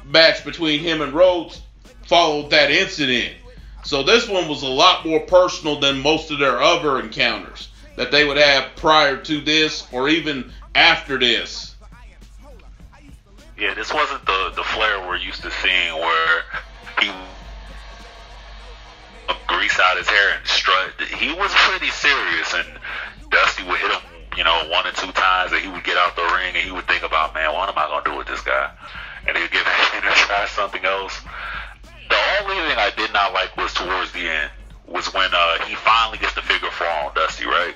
match between him and Rhodes followed that incident. So this one was a lot more personal than most of their other encounters that they would have prior to this or even after this. Yeah, this wasn't the Flair we're used to seeing where he grease out his hair and strut. He was pretty serious, and Dusty would hit him, you know, 1 or 2 times, and he would get out the ring and he would think about, man, what am I going to do with this guy? And he'd get back in and try something else. The only thing I did not like was towards the end, was when he finally gets the figure 4 on Dusty, right?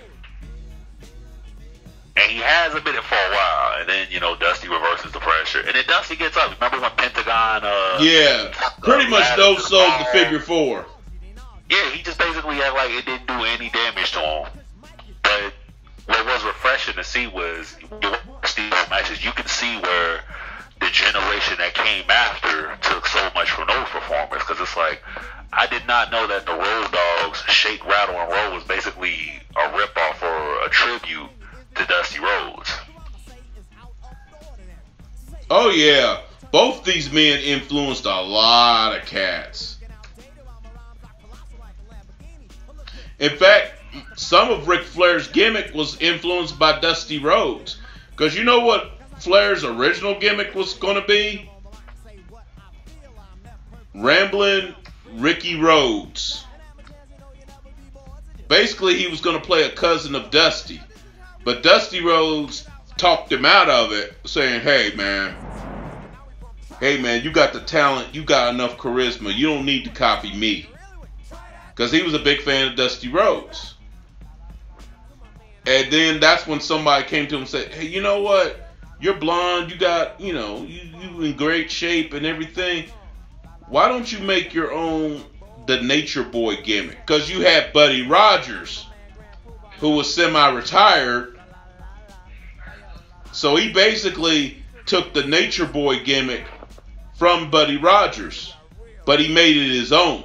And he has a minute for a while, and then, you know, Dusty reverses the pressure. And then Dusty gets up. Remember when Pentagon... yeah, pretty much no-sold the figure 4. Yeah, he just basically had like it didn't do any damage to him. But what was refreshing to see was, you watch these matches, you can see where the generation that came after took so much from those performers. Because it's like, I did not know that the Road Dogs, Shake, Rattle, and Roll was basically a ripoff or a tribute to Dusty Rhodes. Oh yeah, both these men influenced a lot of cats. In fact, some of Ric Flair's gimmick was influenced by Dusty Rhodes. Because you know what Flair's original gimmick was going to be? Ramblin' Ricky Rhodes. Basically, he was going to play a cousin of Dusty. But Dusty Rhodes talked him out of it, saying, hey, man, hey man, you got the talent, you got enough charisma, you don't need to copy me. Because he was a big fan of Dusty Rhodes. And then that's when somebody came to him and said, hey, you know what? You're blonde, you got, you in great shape and everything. Why don't you make your own the Nature Boy gimmick? Because you had Buddy Rogers, who was semi-retired. So he basically took the Nature Boy gimmick from Buddy Rogers, but he made it his own.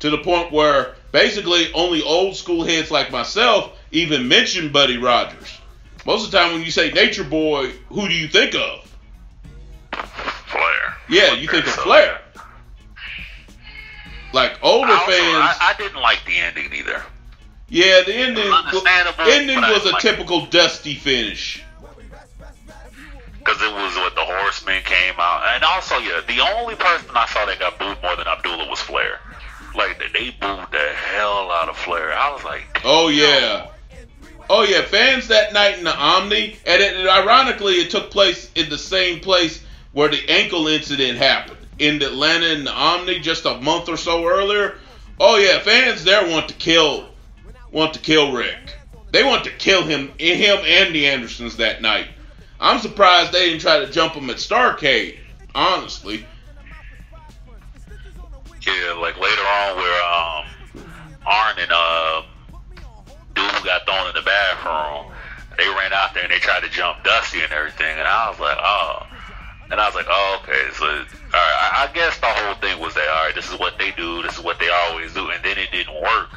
To the point where basically only old school heads like myself even mention Buddy Rogers. Most of the time when you say Nature Boy, who do you think of? Flair. Yeah, you think of Flair. Like older fans. I didn't like the ending either. Yeah, the ending was a like typical Dusty finish. Because it was what the Horsemen came out. And also, yeah, the only person I saw that got booed more than Abdullah was Flair. Like, they booed the hell out of Flair. I was like, oh, yeah. Oh, yeah. Fans that night in the Omni, and ironically, it took place in the same place where the ankle incident happened. In Atlanta in the Omni just a month or so earlier. Oh, yeah. Fans there want to kill Rick. They want to kill him and the Andersons that night. I'm surprised they didn't try to jump him at Starrcade, honestly. Yeah, like later on where Arn and dude who got thrown in the bathroom, they ran out there and they tried to jump Dusty and everything, and I was like, oh, okay, so all right, I guess the whole thing was that, all right, this is what they do, this is what they always do, and then it didn't work.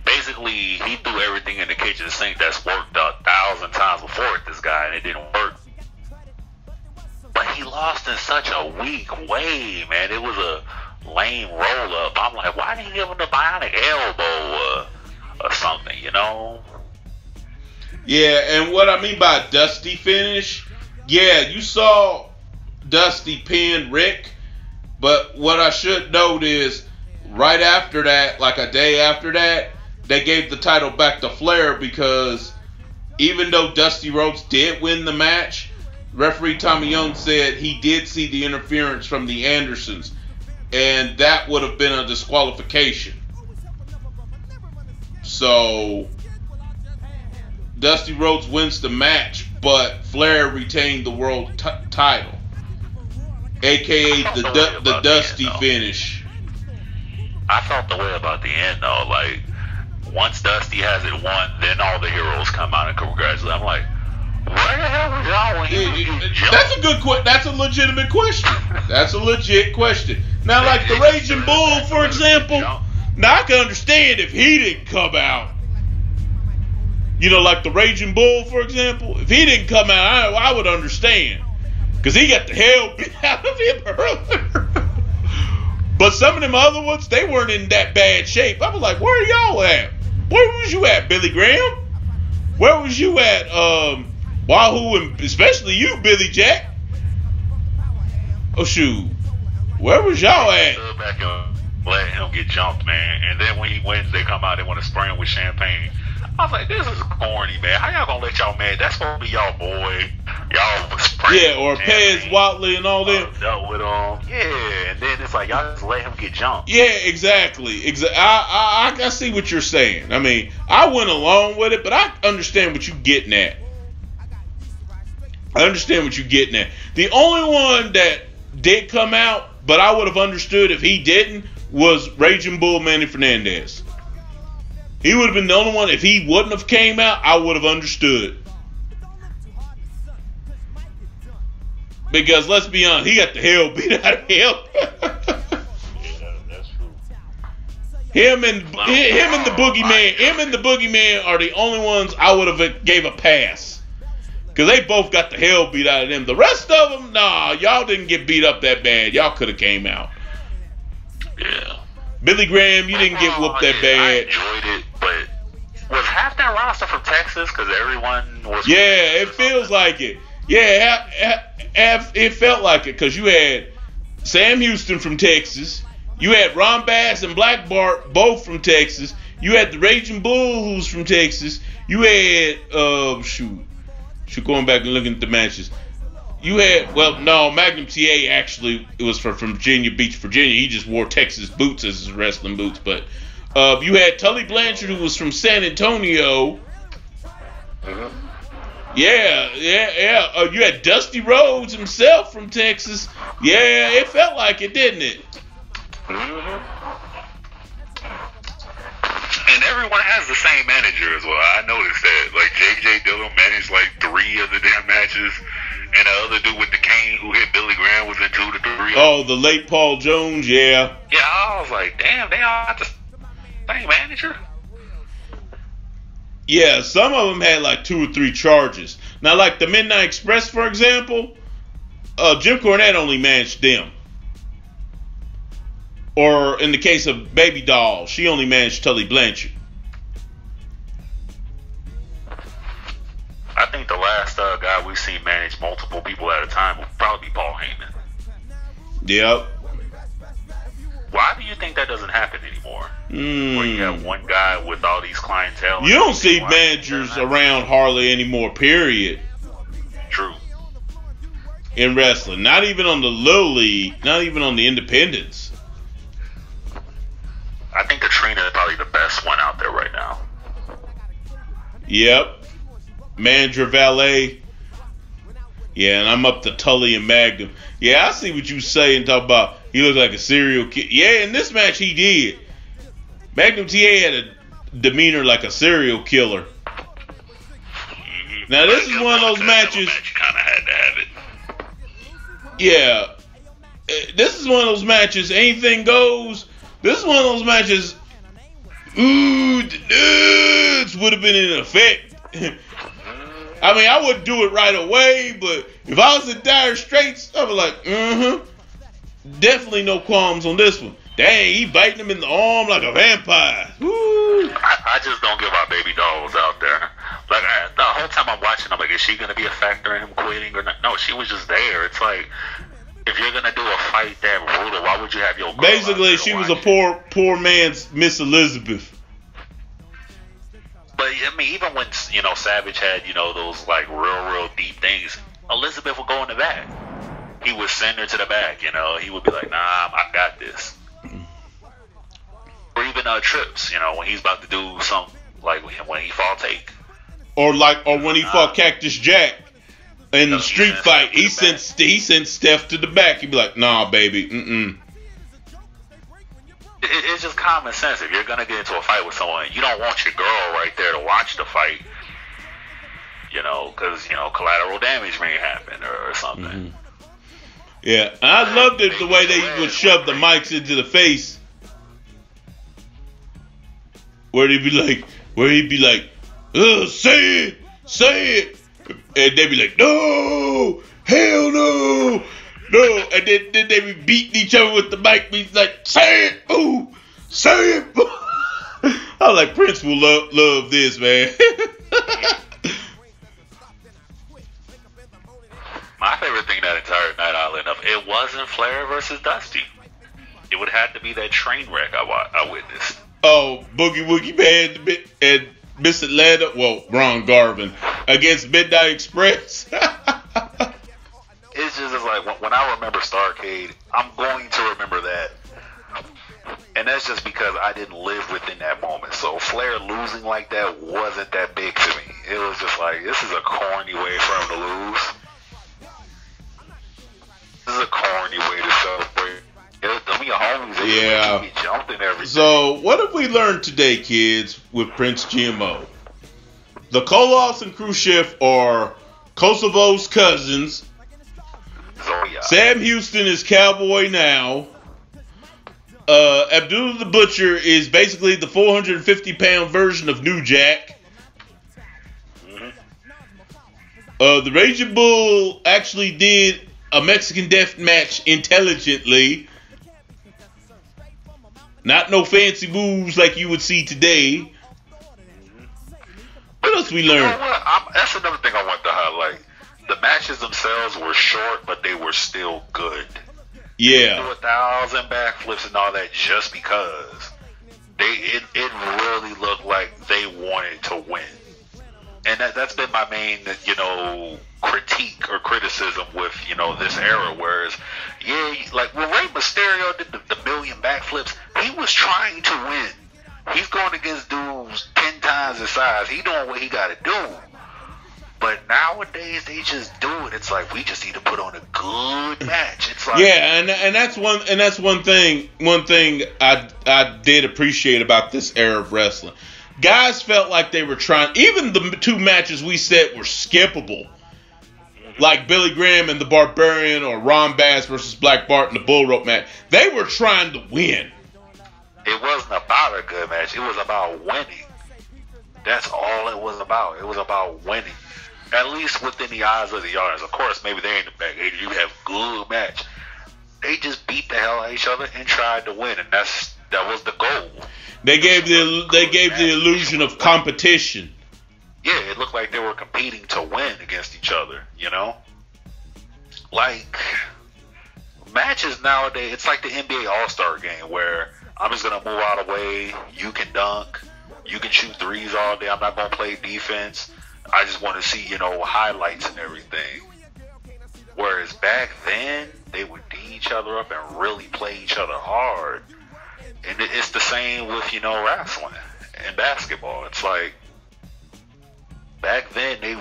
Basically, he threw everything in the kitchen sink that's worked 1,000 times before at this guy, and it didn't work. But he lost in such a weak way, man. It was a lame roll up. I'm like, why didn't he give him the bionic elbow or something, Yeah, and what I mean by Dusty finish, yeah, you saw Dusty pin Rick, but what I should note is right after that, like a day after that, they gave the title back to Flair because even though Dusty Rhodes did win the match, referee Tommy Young said he did see the interference from the Andersons, and that would have been a disqualification. So Dusty Rhodes wins the match, but Flair retained the world title, aka the Dusty finish. I felt the way about the end though. Like once Dusty has it won, then all the heroes come out and congratulate. I'm like, where the hell was y'all when he That's a good question. That's a legitimate question. That's a legit question. Now, like the Raging Bull, for example. Now, I can understand if he didn't come out. Like the Raging Bull, for example. If he didn't come out, I would understand. Because he got the hell beat out of him earlier. But some of them other ones, they weren't in that bad shape. I was like, where are y'all at? Where was you at, Billy Graham? Where was you at, Wahoo, and especially you, Billy Jack? Oh, shoot. Where was y'all at? Back and let him get jumped, man. And then when he wins, they come out, they want to spray him with champagne. I was like, this is corny, man. How y'all gonna let y'all man? That's supposed to be y'all boy. Y'all spray. Yeah, or Pez Watley and all them. Dealt with him. Yeah, and then it's like, y'all just let him get jumped. Yeah, exactly. I see what you're saying. I mean, I went along with it, but I understand what you're getting at. The only one that did come out, but I would have understood if he didn't, was Raging Bull Manny Fernandez. He would have been the only one. If he wouldn't have came out, I would have understood. Because let's be honest, he got the hell beat out of him. Yeah, that's true. Him and the Boogeyman are the only ones I would have gave a pass. Because they both got the hell beat out of them. The rest of them, nah, y'all didn't get beat up that bad. Y'all could have came out. Yeah. Billy Graham, you didn't get whooped that bad. I enjoyed it, but was half that roster from Texas? Because everyone was. Yeah, it feels like it. Yeah, it felt like it because you had Sam Houston from Texas. You had Ron Bass and Black Bart, both from Texas. You had the Raging Bull, who's from Texas. You had, going back and looking at the matches. You had, well, no, Magnum TA actually, it was from Virginia Beach, Virginia. He just wore Texas boots as his wrestling boots. But you had Tully Blanchard, who was from San Antonio. Yeah. You had Dusty Rhodes himself from Texas. Yeah, it felt like it, didn't it? And everyone has the same manager as well. I noticed that. Like, J.J. Dillon managed like 3 of the damn matches. And the other dude with the cane who hit Billy Graham was in 2 to 3. Oh, the late Paul Jones, yeah. Yeah, I was like, damn, they all got the same manager? Yeah, some of them had like 2 or 3 charges. Now, like the Midnight Express, for example, Jim Cornette only managed them. Or in the case of Baby Doll, she only managed Tully Blanchard. I think the last guy we've seen manage multiple people at a time would probably be Paul Heyman. Yep. Why do you think that doesn't happen anymore? Where you have one guy with all these clientele. You don't see managers around hardly anymore, period. True. In wrestling. Not even on the low league. Not even on the independents. I think Katrina is probably the best one out there right now. Yep. Manager valet. Yeah, and I'm up to Tully and Magnum. Yeah, I see what you say and talk about he looked like a serial killer. Yeah, in this match he did. Magnum TA had a demeanor like a serial killer. Now this is one of those matches. You kind of had to have it. Yeah, this is one of those matches. Anything goes. This is one of those matches. Ooh, the nuts would have been in effect. I mean, I wouldn't do it right away, but if I was in dire straits, I'd be like, definitely no qualms on this one. Dang, he biting him in the arm like a vampire. Woo. I just don't give our Baby Doll was out there. Like, the whole time I'm watching, I'm like, is she going to be a factor in him quitting or not? No, she was just there. It's like, if you're going to do a fight that brutal, why would you have your girl Basically, she was a poor man's Miss Elizabeth. But, I mean, even when, Savage had, those, like, real deep things, Elizabeth would go in the back. He would send her to the back, He would be like, nah, I got this. Or even Trips, when he's about to do something, like when he fall take. Or when he fought Cactus Jack in the street fight, he sent Steph to the back. He'd be like, nah, baby, It's just common sense. If you're gonna get into a fight with someone, you don't want your girl right there to watch the fight, because collateral damage may happen or something. Mm-hmm. Yeah, and I loved it the way they would shove the mics into the face, where he'd be like, say it, and they'd be like, no, hell no. No, and then they be beating each other with the mic. He's like, say it, boo, say it, boo. I was like, Prince will love this, man. My favorite thing that entire night, oddly enough, it wasn't Flair versus Dusty. It would have to be that train wreck I witnessed. Oh, Boogie Woogie Man and Miss Atlanta, well, Ron Garvin against Midnight Express. It's just like when I remember Starrcade, I'm going to remember that. And that's just because I didn't live within that moment. So Flair losing like that wasn't that big to me. It was just like, this is a corny way for him to lose. This is a corny way to celebrate. Your homies, they jumped and everything. So what have we learned today, kids, with Prince GMO? The Koloffs and Khrushchev are Kosovo's cousins. Sam Houston is Cowboy now. Abdullah the Butcher is basically the 450-pound version of New Jack. The Raging Bull actually did a Mexican death match intelligently. Not no fancy moves like you would see today. What else we learned? That's another thing I want to highlight. The matches themselves were short, but they were still good. Yeah. They do 1,000 backflips and all that just because. It really looked like they wanted to win. and that's been my main, critique or criticism with, this era. Whereas, like when Rey Mysterio did the million backflips, he was trying to win. He's going against dudes 10 times his size. He doing what he got to do. But nowadays they just do it. It's like we just need to put on a good match. It's like and that's one thing I did appreciate about this era of wrestling. Guys felt like they were trying. Even the two matches we said were skippable, like Billy Graham and the Barbarian, or Ron Bass versus Black Bart in the Bull Rope match. They were trying to win. It wasn't about a good match. It was about winning. That's all it was about. It was about winning. At least within the eyes of the audience. Of course, maybe they ain't the back. Hey, you have a good match. They just beat the hell out of each other and tried to win, and that was the goal. They gave the illusion of competition. Yeah, it looked like they were competing to win against each other. Like matches nowadays, it's like the NBA All-Star game where I'm just gonna move out of the way. You can dunk. You can shoot threes all day. I'm not gonna play defense. I just want to see, highlights and everything. Whereas back then, they would D each other up and really play each other hard. And it's the same with, wrestling and basketball. It's like, back then, they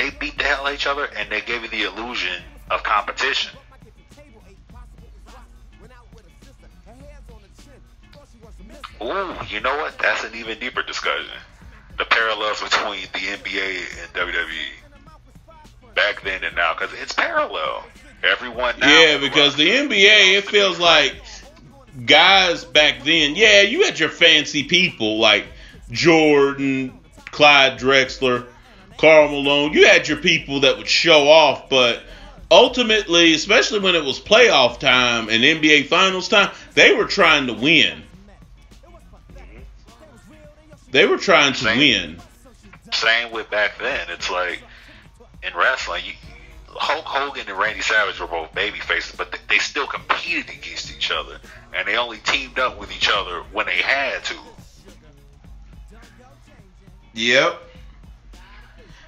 beat the hell out of each other and they gave you the illusion of competition. Ooh, you know what? That's an even deeper discussion. The parallels between the NBA and WWE back then and now, because it's parallel. Everyone now. Yeah, because the NBA, it feels like guys back then, you had your fancy people like Jordan, Clyde Drexler, Karl Malone. You had your people that would show off, but ultimately, especially when it was playoff time and NBA Finals time, they were trying to win. They were trying to win. Same with back then. It's like in wrestling, Hulk Hogan and Randy Savage were both baby faces, but they still competed against each other, and they only teamed up with each other when they had to. Yep.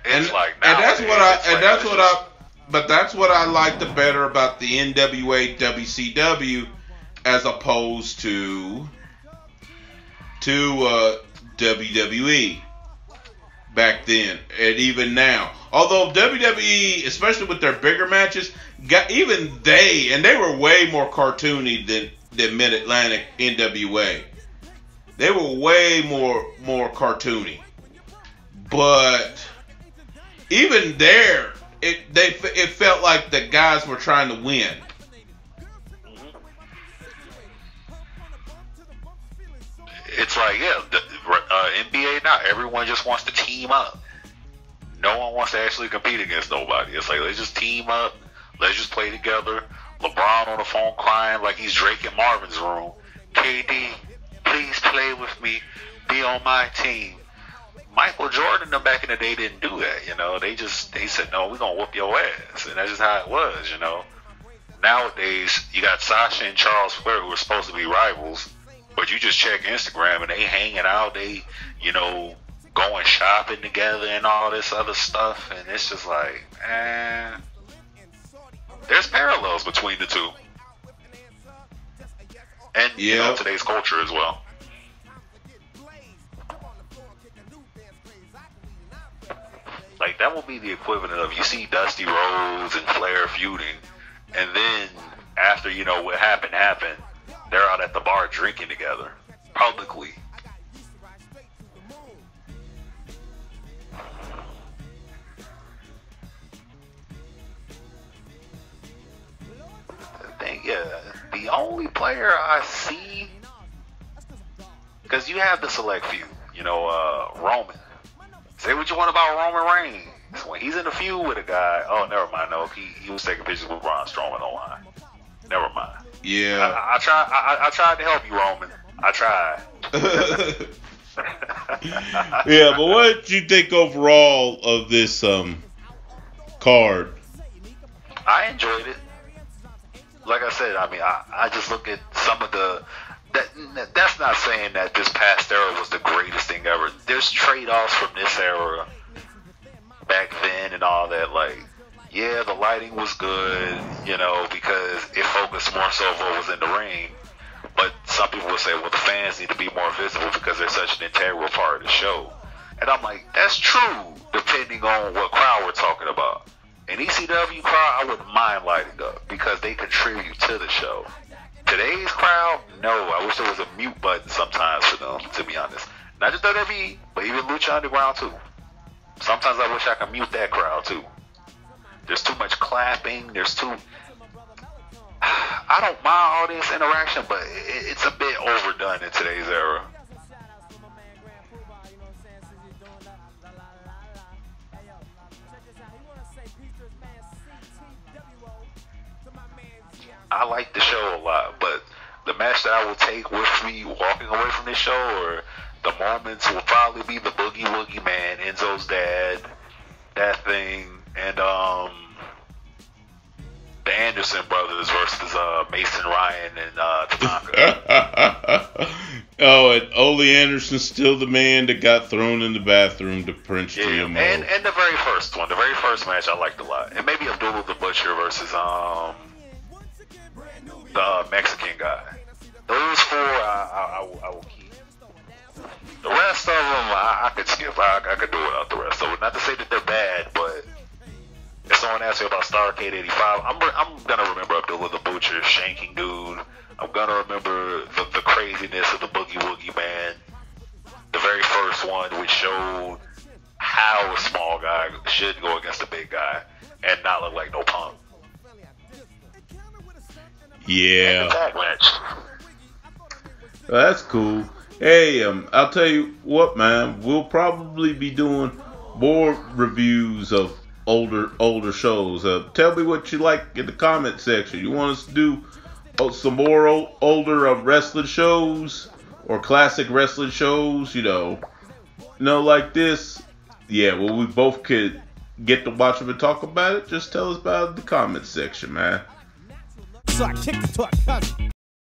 It's like but that's what I liked the better about the NWA WCW as opposed to WWE back then and even now. Although WWE, especially with their bigger matches, they were way more cartoony than Mid-Atlantic NWA. They were way more cartoony. But even there, it felt like the guys were trying to win. It's like, the NBA now, everyone just wants to team up. No one wants to actually compete against nobody. It's like, let's just team up. Let's just play together. LeBron on the phone crying like he's Drake in Marvin's room. KD, please play with me. Be on my team. Michael Jordan, them back in the day didn't do that, They said, no, we're going to whoop your ass. And that's just how it was, Nowadays, you got Sasha and Charles Flair who are supposed to be rivals. But you just check Instagram and they hanging out, they, going shopping together and all this other stuff. And it's just like, there's parallels between the two. And, today's culture as well. Like, that will be the equivalent of you see Dusty Rhodes and Flair feuding. And then after, what happened, they're out at the bar drinking together, publicly. The only player I see, because you have the select few, Roman. Say what you want about Roman Reigns. When he's in a feud with a guy, oh, never mind. No, he was taking pictures with Braun Strowman online. Never mind. Yeah. I tried to help you, Roman. I tried. Yeah, but what did you think overall of this card? I enjoyed it. Like I said, I just look at some of that's not saying that this past era was the greatest thing ever. There's trade-offs from this era back then and all that, like, yeah, the lighting was good, you know, because it focused more so on what was in the ring. But some people would say, well, the fans need to be more visible because they're such an integral part of the show. And I'm like, that's true, depending on what crowd we're talking about. An ECW crowd, I wouldn't mind lighting up because they contribute to the show. Today's crowd, no, I wish there was a mute button sometimes for them, to be honest. Not just WWE, but even Lucha Underground too. Sometimes I wish I could mute that crowd too. There's too much clapping. There's too... I don't mind audience interaction, but it's a bit overdone in today's era. I like the show a lot, but the match that I will take with me walking away from this show, or the moments, will probably be the Boogie Woogie Man, Enzo's dad, that thing, and the Anderson brothers versus Mason Ryan and Tatanka. Oh, and Ole Anderson's still the man that got thrown in the bathroom to Prince GMO. And the very first one, the very first match I liked a lot. And maybe Abdullah the Butcher versus the Mexican guy. Those four I will keep. The rest of them I could skip. I could do without the rest of them. Not to say that they're bad, but if someone asks me about Starrcade 85, I'm gonna remember Abdullah the Butcher shanking dude. I'm gonna remember the craziness of the Boogie Woogie Man. The very first one, which showed how a small guy should go against a big guy and not look like no punk. Yeah. And the tag match. Well, that's cool. Hey, I'll tell you what, man. We'll probably be doing more reviews of older shows. Tell me what you like in the comment section. You want us to do some more older wrestling shows or classic wrestling shows? You know, like this. Yeah, well, we both could get to watch them and talk about it. Just tell us about it in the comment section, man. So I kicked it to our cousin.